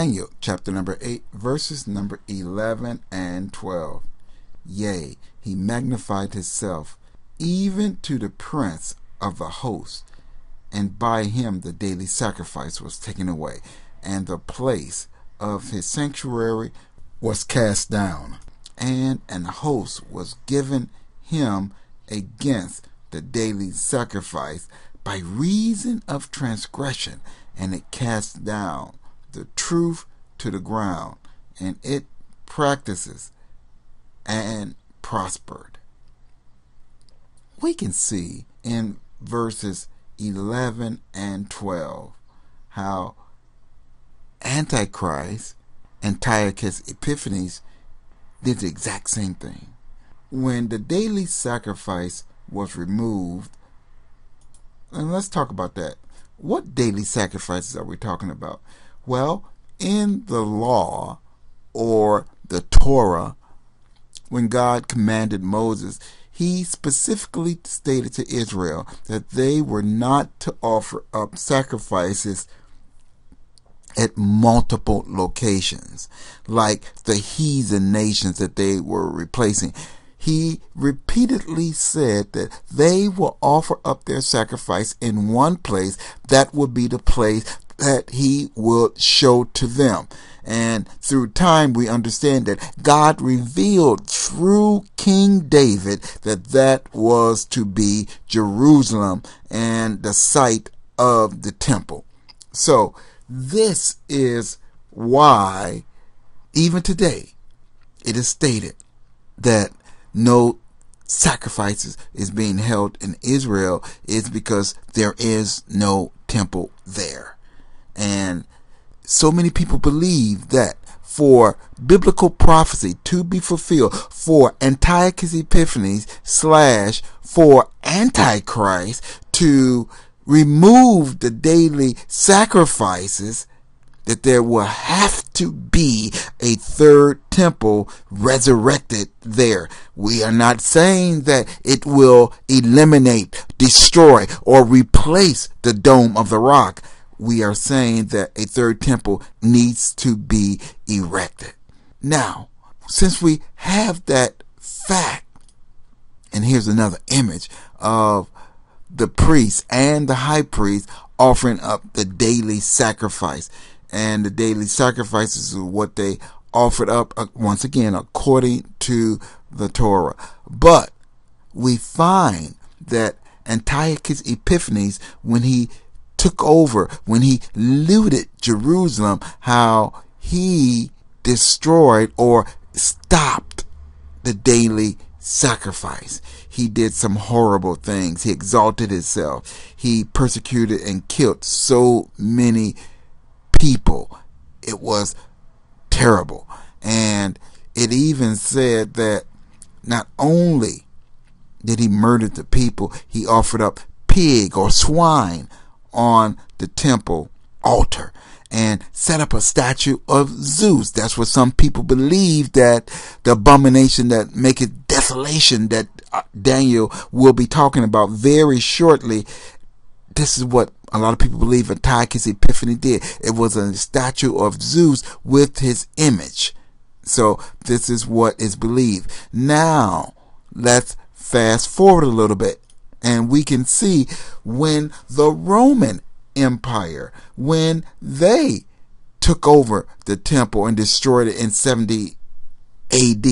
Daniel chapter number 8, verses number 11 and 12. Yea, he magnified himself even to the prince of the host, and by him the daily sacrifice was taken away, and the place of his sanctuary was cast down, and an host was given him against the daily sacrifice by reason of transgression, and it cast down the truth to the ground, and it practices and prospered. We can see in verses 11 and 12 how Antichrist, Antiochus Epiphanes, did the exact same thing. When the daily sacrifice was removed, and let's talk about that. What daily sacrifices are we talking about? Well, in the law, or the Torah, when God commanded Moses, he specifically stated to Israel that they were not to offer up sacrifices at multiple locations, like the heathen nations that they were replacing. He repeatedly said that they will offer up their sacrifice in one place. That would be the place that he will show to them. And through time, we understand that God revealed through King David that was to be Jerusalem and the site of the temple. So this is why even today it is stated that no sacrifices is being held in Israel, is because there is no temple there. And so many people believe that for biblical prophecy to be fulfilled, for Antiochus Epiphanes / for Antichrist to remove the daily sacrifices, that there will have to be a third temple resurrected there. We are not saying that it will eliminate, destroy, or replace the Dome of the Rock. We are saying that a third temple needs to be erected. Now, since we have that fact, and here's another image of the priest and the high priest offering up the daily sacrifice. And the daily sacrifices are what they offered up, once again, according to the Torah. But we find that Antiochus Epiphanes, when he took over, when he looted Jerusalem, how he destroyed or stopped the daily sacrifice. He did some horrible things. He exalted himself. He persecuted and killed so many people. It was terrible. And it even said that not only did he murder the people, he offered up pig or swine on the temple altar and set up a statue of Zeus. That's what some people believe, that the abomination that maketh desolation that Daniel will be talking about very shortly. This is what a lot of people believe Antiochus Epiphanes did. It was a statue of Zeus with his image. So this is what is believed. Now, let's fast forward a little bit, and we can see when the Roman Empire, when they took over the temple and destroyed it in 70 AD,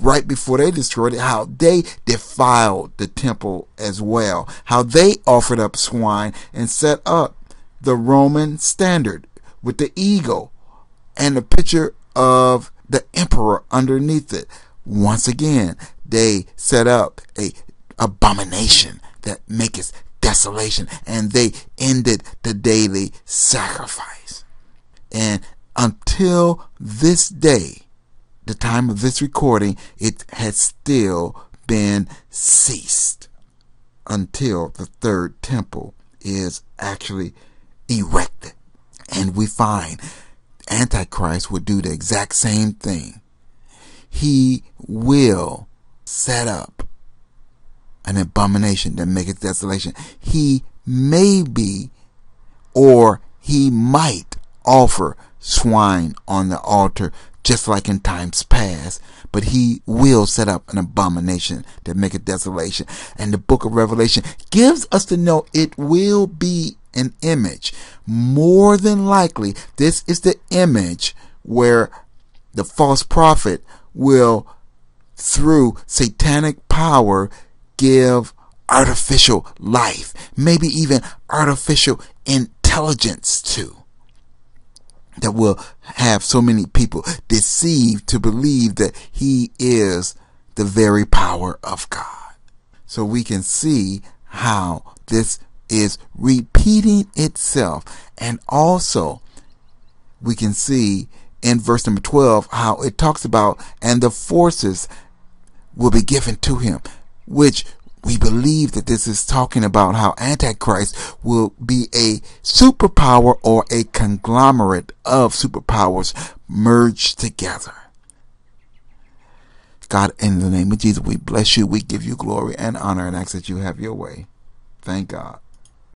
right before they destroyed it, how they defiled the temple as well, how they offered up swine and set up the Roman standard with the eagle and the picture of the emperor underneath it. Once again, they set up a abomination that maketh desolation, and they ended the daily sacrifice. And until this day, the time of this recording, it has still been ceased until the third temple is actually erected. And we find Antichrist will do the exact same thing. He will set up an abomination that maketh desolation. He may be, or he might offer swine on the altar, just like in times past, but he will set up an abomination that make a desolation. And the book of Revelation gives us to know it will be an image. More than likely, this is the image where the false prophet will, through satanic power, give artificial life, maybe even artificial intelligence too, that will have so many people deceived to believe that he is the very power of God. So we can see how this is repeating itself. And also we can see in verse number 12 how it talks about, and the forces will be given to him, which we believe that this is talking about how Antichrist will be a superpower or a conglomerate of superpowers merged together. God, in the name of Jesus, we bless you. We give you glory and honor and ask that you have your way. Thank God.